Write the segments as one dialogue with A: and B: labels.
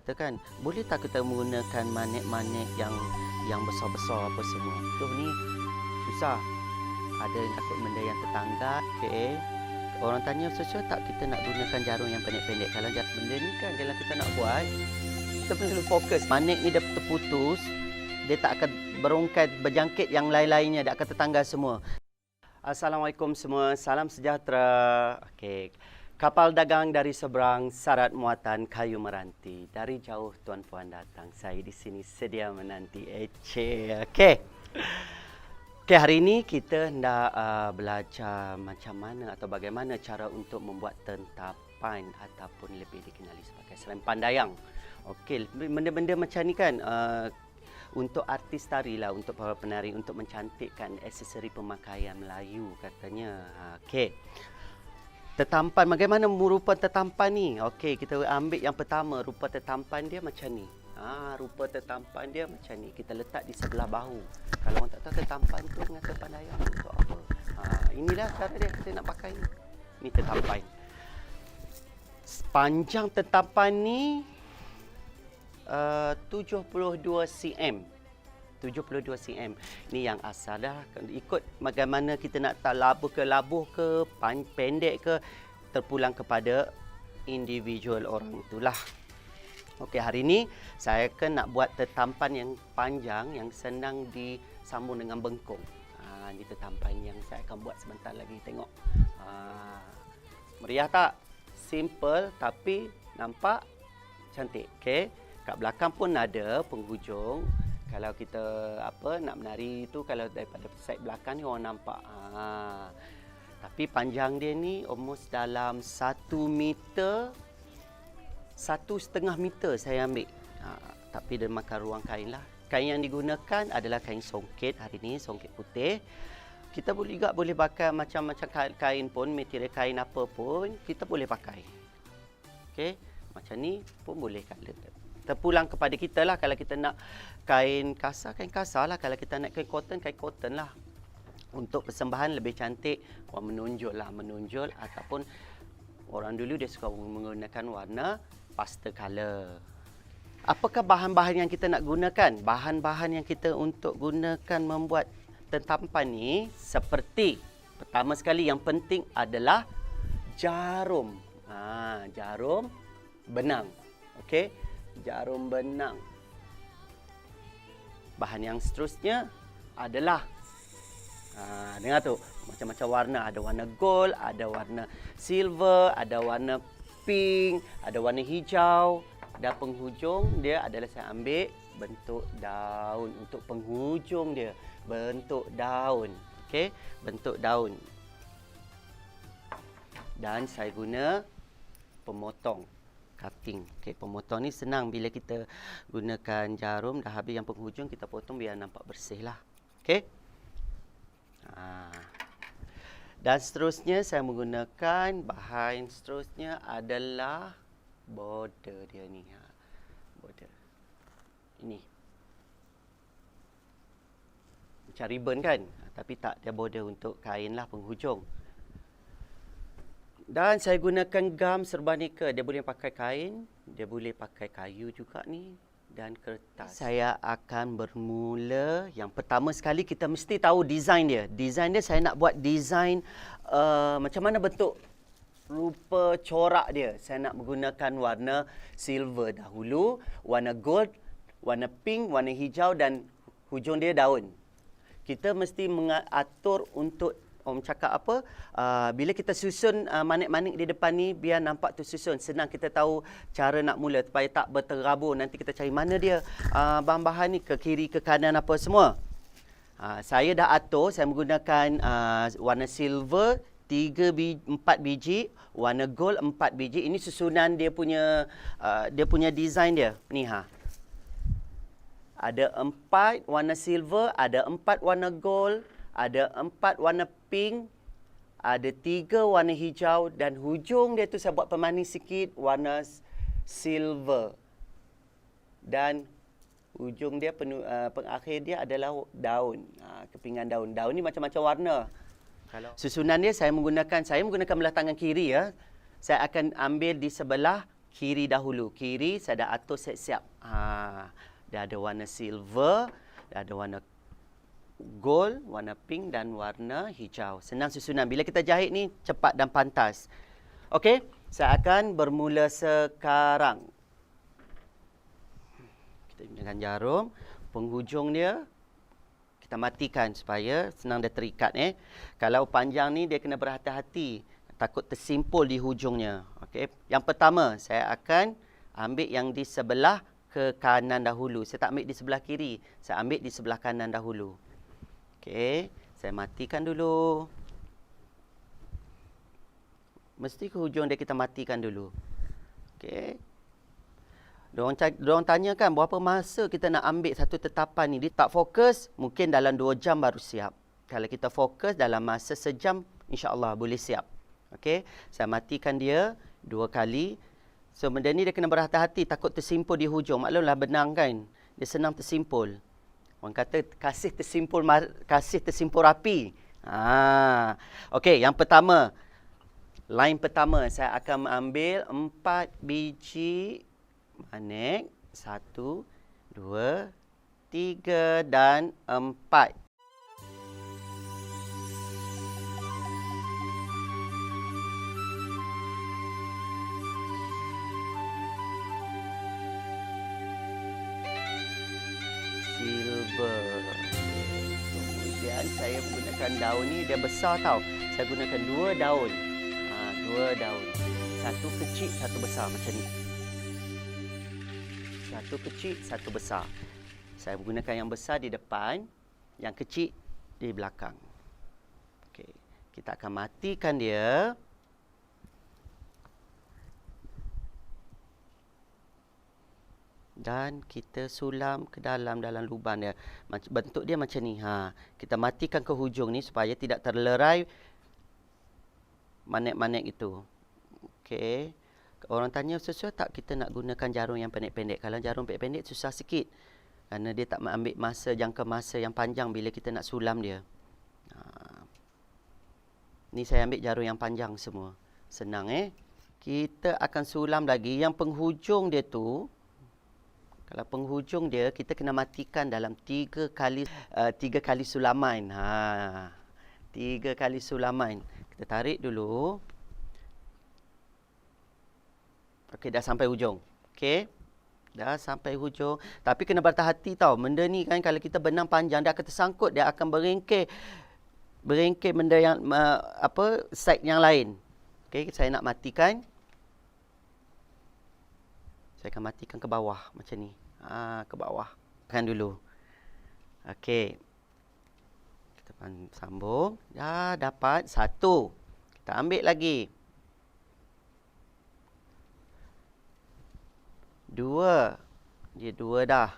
A: katakan, boleh tak kita menggunakan magnet-magnet yang besar-besar apa semua. Tu ni susah. Ada yang takut benda yang tertanggal. Okey. Orang tanya, sesuai tak kita nak gunakan jarum yang pendek-pendek? Kalau benda ni kan kalau kita nak buat, kita perlu fokus. Magnet ni dia terputus, dia tak akan berungkai, berjangkit yang lain-lainnya, dia akan tertanggal semua. Assalamualaikum semua, salam sejahtera. Okey. Kapal dagang dari seberang, syarat muatan kayu meranti. Dari jauh tuan-puan datang, saya di sini sedia menanti. Okey. Okey, hari ini kita hendak belajar macam mana atau bagaimana cara untuk membuat tentapan ataupun lebih dikenali sebagai serempan dayang. Okey, benda-benda macam ni kan untuk artis tari lah, untuk para penari, untuk mencantikkan aksesori pemakaian Melayu katanya. Okey. Tetampan, bagaimana rupa tetampan ni? Okey, kita ambil yang pertama, rupa tetampan dia macam ni. Rupa tetampan dia macam ni. Kita letak di sebelah bahu. Kalau orang tak tahu tetampan tu dengan serempan dayang untuk apa? Inilah cara dia kita nak pakai ni. Ni tetampan. Panjang tetampan ni 72 cm. 72 cm. Ni yang asal dah. Ikut bagaimana kita nak labuh ke, pendek ke, terpulang kepada individual orang itulah. Okey, hari ini saya akan nak buat tetampan yang panjang yang senang disambung dengan bengkong. Ini tetampan yang saya akan buat sebentar lagi, tengok. Meriah tak? Simple tapi nampak cantik. Okey. Kat belakang pun ada penghujung. Kalau kita nak menari tu, kalau daripada side belakang ni orang nampak. Tapi panjang dia ni almost dalam 1 meter, 1,5 meter saya ambil. Tapi dia makan ruang kain lah. Kain yang digunakan adalah kain songket hari ni, songket putih. Kita juga boleh pakai macam-macam kain pun, material kain apa pun kita boleh pakai. Okey, macam ni pun boleh. Terpulang kepada kita lah. Kalau kita nak kain kasar lah. Kalau kita nak kain cotton lah. Untuk persembahan lebih cantik, orang menonjol ataupun orang dulu dia suka menggunakan warna pastel color. Apakah bahan-bahan yang kita nak gunakan? Bahan-bahan yang kita untuk gunakan membuat tentapan ni seperti, pertama sekali yang penting adalah jarum. Jarum benang. Okey. Jarum benang. Bahan yang seterusnya adalah dengar tu, macam-macam warna. Ada warna gold, ada warna silver, ada warna pink, ada warna hijau. Dan penghujung dia adalah saya ambil bentuk daun untuk penghujung dia. Bentuk daun. Okey, bentuk daun. Dan saya guna pemotong. Cutting. Okey, pemotong ni senang bila kita gunakan jarum dah habis yang penghujung, kita potong biar nampak bersih lah. Okey. Dan seterusnya saya menggunakan bahan seterusnya adalah border dia ni. Border. Ini. Macam ribbon kan? Tapi tak, dia border untuk kain lah penghujung. Dan saya gunakan gam serba nika. Dia boleh pakai kain, dia boleh pakai kayu juga ni, dan kertas. Saya akan bermula, yang pertama sekali kita mesti tahu design dia. Design dia saya nak buat design macam mana bentuk rupa corak dia. Saya nak menggunakan warna silver dahulu, warna gold, warna pink, warna hijau dan hujung dia daun. Kita mesti mengatur untuk orang cakap apa, bila kita susun manik-manik di depan ni biar nampak tersusun. Senang kita tahu cara nak mula supaya tak berterabur. Nanti kita cari mana dia bahan-bahan ni, ke kiri, ke kanan apa semua. Saya dah atur, saya menggunakan warna silver 4 biji, warna gold 4 biji. Ini susunan dia punya design dia. Ni Ada 4 warna silver, ada 4 warna gold, ada 4 warna pink, ada 3 warna hijau dan hujung dia tu saya buat pemanis sikit warna silver. Dan hujung dia pengakhir dia adalah daun. Kepingan daun. Daun ni macam-macam warna. Susunan dia saya menggunakan belah tangan kiri ya. Saya akan ambil di sebelah kiri dahulu. Kiri saya dah atur siap-siap. Dia ada warna silver, dia ada warna gold, warna pink dan warna hijau. Senang susunan. Bila kita jahit ni cepat dan pantas. Okey, saya akan bermula sekarang. Kita gunakan jarum, penghujung dia kita matikan supaya senang dia terikat. Kalau panjang ni dia kena berhati-hati, takut tersimpul di hujungnya. Okey, yang pertama saya akan ambil yang di sebelah ke kanan dahulu. Saya tak ambil di sebelah kiri, saya ambil di sebelah kanan dahulu. Okey, saya matikan dulu. Mesti ke hujung dia kita matikan dulu. Okey. Diorang tanya kan berapa masa kita nak ambil satu tetapan ni. Dia tak fokus, mungkin dalam 2 jam baru siap. Kalau kita fokus dalam masa sejam, insya-Allah boleh siap. Okey, saya matikan dia 2 kali. So benda ni dia kena berhati-hati, takut tersimpul di hujung. Maklumlah benang kan, dia senang tersimpul. Orang kata kasih tersimpul rapi. Okey, yang pertama. Line pertama saya akan ambil 4 biji manik. 1, 2, 3 dan 4. Silver. Kemudian saya menggunakan daun ni, dia besar tau. Saya gunakan 2 daun. 2 daun. Satu kecil, satu besar macam ni. Satu kecil, satu besar. Saya menggunakan yang besar di depan, yang kecil di belakang. Okey, kita akan matikan dia. Dan kita sulam ke dalam lubang dia. Bentuk dia macam ni. Kita matikan ke hujung ni supaya tidak terlerai manik-manik itu. Okey. Orang tanya, susah tak kita nak gunakan jarum yang pendek-pendek? Kalau jarum pendek-pendek susah sikit. Kerana dia tak mengambil jangka masa yang panjang bila kita nak sulam dia. Ni saya ambil jarum yang panjang semua. Senang Kita akan sulam lagi. Yang penghujung dia tu, kalau penghujung dia, kita kena matikan dalam 3 kali sulaman. 3 kali sulaman. Kita tarik dulu. Okey, dah sampai hujung. Okey. Dah sampai hujung. Tapi kena berhati-hati tau. Benda ni kan kalau kita benang panjang, dia akan tersangkut. Dia akan berengkeh benda yang, side yang lain. Okey, saya nak matikan. Saya akan matikan ke bawah macam ni. Ke bawah. Kan dulu. Okey. Kita sambung. Dah dapat 1. Kita ambil lagi. 2. Dia 2 dah.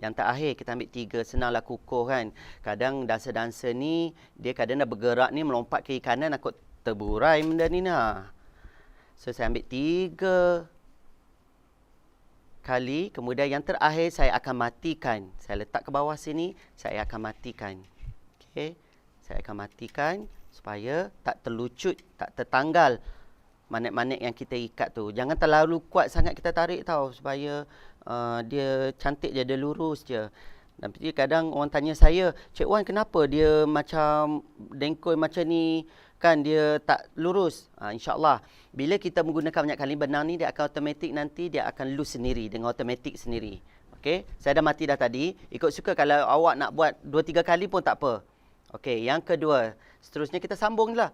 A: Yang terakhir kita ambil 3. Senanglah kukuh kan. Kadang dansa-dansa ni, dia kadang dah bergerak ni melompat ke kanan, aku terburai benda ni nah. So saya ambil 3 kali. Kemudian yang terakhir saya akan matikan. Saya letak ke bawah sini, saya akan matikan. Okey. Saya akan matikan supaya tak terlucut, tak tertanggal manik-manik yang kita ikat tu. Jangan terlalu kuat sangat kita tarik tau, supaya dia cantik je, dia lurus je. Dan kadang orang tanya saya, Cik Wan kenapa dia macam dengkoi macam ni, kan dia tak lurus. InsyaAllah bila kita menggunakan banyak kali benang ni, dia akan automatik nanti dia akan loose sendiri dengan automatik sendiri. Okey, saya dah mati dah tadi. Ikut suka, kalau awak nak buat 2-3 kali pun tak apa. Okey, yang kedua. Seterusnya kita sambung lah.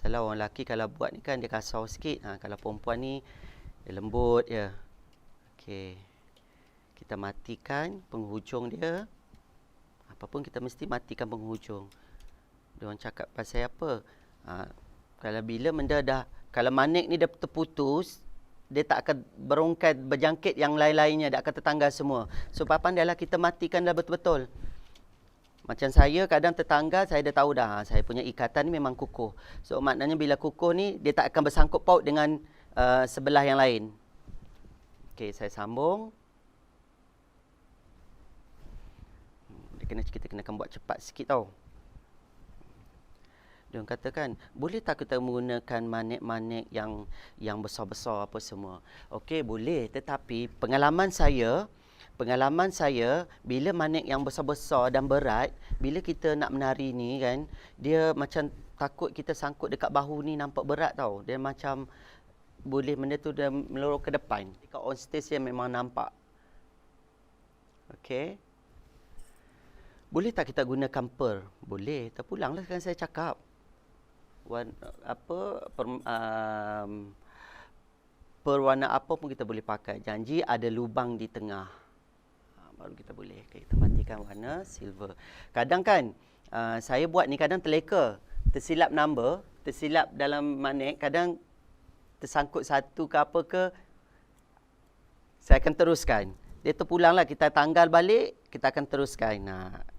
A: Biasalah orang lelaki kalau buat ni kan dia kasar sikit. Kalau perempuan ni dia lembut je. Okey. Kita matikan penghujung dia. Apapun kita mesti matikan penghujung. Dia orang cakap pasal apa? Kalau bila benda dah, kalau manik ni dah terputus, dia tak akan berongkai berjangkit yang lain-lainnya, dia akan tertanggal semua. So pandailah kita matikan dah betul-betul. Macam saya kadang tertanggal, saya dah tahu dah saya punya ikatan ni memang kukuh. So maknanya bila kukuh ni dia tak akan bersangkut paut dengan sebelah yang lain. Okey, saya sambung. Kita kena buat cepat sikit tau. Dia katakan, boleh tak kita menggunakan manik-manik yang besar-besar apa semua? Okey, boleh. Tetapi pengalaman saya bila manik yang besar-besar dan berat, bila kita nak menari ni kan, dia macam takut kita sangkut dekat bahu ni nampak berat tau. Dia macam boleh benda tu dah melorot ke depan. Dekat on stage dia memang nampak. Okey. Boleh tak kita gunakan pearl? Boleh. Terpulanglah kan saya cakap. Pearl warna apa pun kita boleh pakai. Janji ada lubang di tengah. Baru kita boleh. Okay, kita matikan warna silver. Kadang kan, saya buat ni kadang terleka. Tersilap number, tersilap dalam manik. Kadang tersangkut satu ke apa ke, saya akan teruskan. Dia terpulanglah, kita tanggal balik, kita akan teruskan.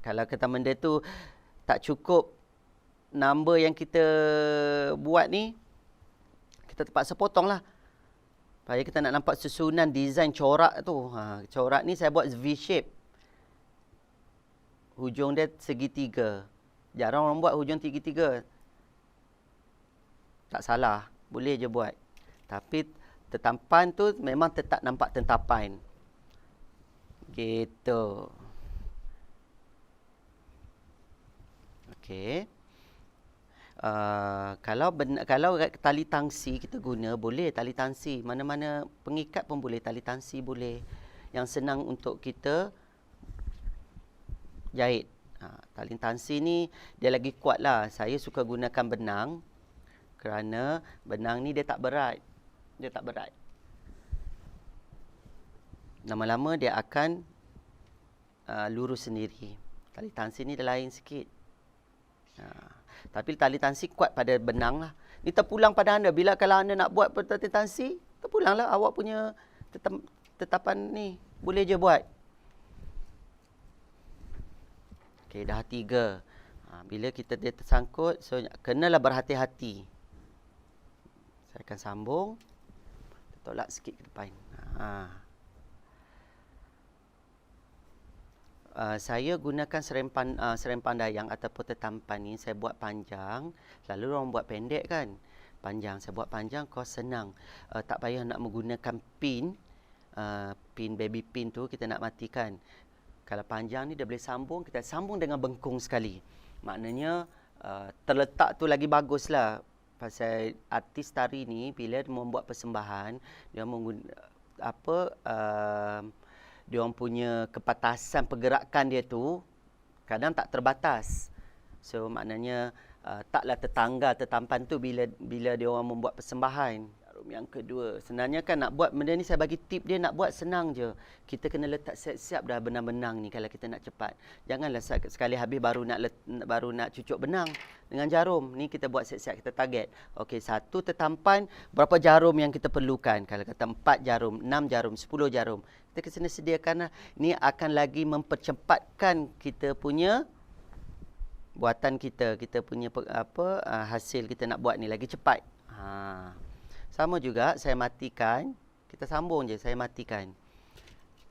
A: Kalau kata benda tu tak cukup number yang kita buat ni, kita terpaksa potong lah. Supaya kita nak nampak susunan design corak tu. Corak ni saya buat V-shape. Hujung dia segitiga. Jarang orang buat hujung segitiga. Tak salah, boleh je buat. Tapi tetapan tu memang tetap nampak tentapan. Gitu. Okey. Kalau tali tangsi kita guna, boleh tali tangsi. Mana-mana pengikat pun boleh, tali tangsi boleh. Yang senang untuk kita jahit. Tali tangsi ni dia lagi kuat lah. Saya suka gunakan benang. Kerana benang ni dia tak berat. Lama-lama dia akan lurus sendiri. Tali tangsi ni dia lain sikit. Tapi tali tangsi kuat pada benang lah. Ni terpulang pada anda. Bila kalau anda nak buat tali tangsi, terpulanglah awak punya tetapan ni. Boleh je buat. Okey, dah 3. Bila dia tersangkut, so kenalah berhati-hati. Saya akan sambung. Tolak sikit ke depan. Saya gunakan serempan dayang ataupun tetampan ni saya buat panjang. Lalu orang buat pendek kan. Panjang. Saya buat panjang, kau senang. Tak payah nak menggunakan pin. Pin, baby pin tu kita nak matikan. Kalau panjang ni dia boleh sambung. Kita sambung dengan bengkung sekali. Maknanya terletak tu lagi bagus lah. Pasal artis tari ni bila dia membuat persembahan, dia dia orang punya kepatasan pergerakan dia tu kadang tak terbatas. So maknanya taklah tertanggal tetampan tu bila dia orang membuat persembahan. Jarum yang kedua. Sebenarnya kan nak buat benda ni saya bagi tip dia nak buat senang je. Kita kena letak siap-siap dah benang-benang ni kalau kita nak cepat. Janganlah sekali habis baru nak cucuk benang dengan jarum. Ni kita buat siap-siap, kita target. Okey, 1 tetampan, berapa jarum yang kita perlukan? Kalau kata 4 jarum, 6 jarum, 10 jarum. Kita kena sediakan. Ni akan lagi mempercepatkan kita punya buatan kita punya hasil kita nak buat ni lagi cepat. Sama juga saya matikan, kita sambung je, saya matikan.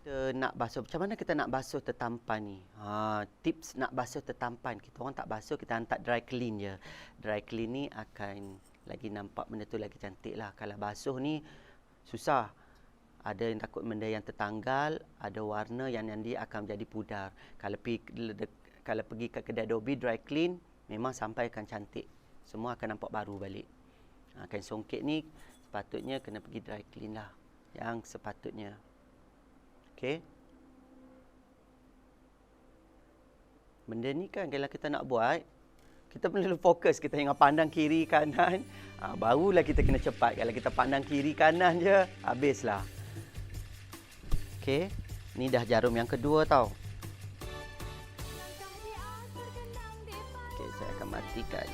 A: Kita nak basuh, macam mana kita nak basuh tetampan ni? Tips nak basuh tetampan, kita orang tak basuh, kita hantar dry clean je. Dry clean ni akan lagi nampak benda tu lagi cantik lah. Kalau basuh ni susah. Ada yang takut benda yang tertanggal, ada warna yang nanti akan menjadi pudar. Kalau pergi ke kedai Dobi dry clean, memang sampai akan cantik. Semua akan nampak baru balik. Kain songket ni sepatutnya kena pergi dry clean lah. Yang sepatutnya. Okey. Benda ni kan kalau kita nak buat, Kita perlu fokus, kita tengok pandang kiri kanan. Barulah kita kena cepat. Kalau kita pandang kiri kanan je, habislah. Okey, ni dah jarum yang kedua tau. Okey, saya akan matikan.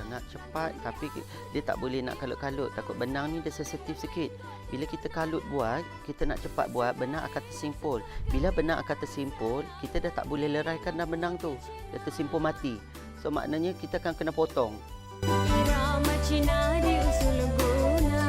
A: Nak cepat tapi dia tak boleh nak kalut-kalut, takut benang ni dia sensitif sikit. Bila kita kalut buat, kita nak cepat buat, benang akan tersimpul. Bila benang akan tersimpul, kita dah tak boleh leraikan dah benang tu. Dia tersimpul mati. So maknanya kita akan kena potong.
B: Irama Cina di usul guna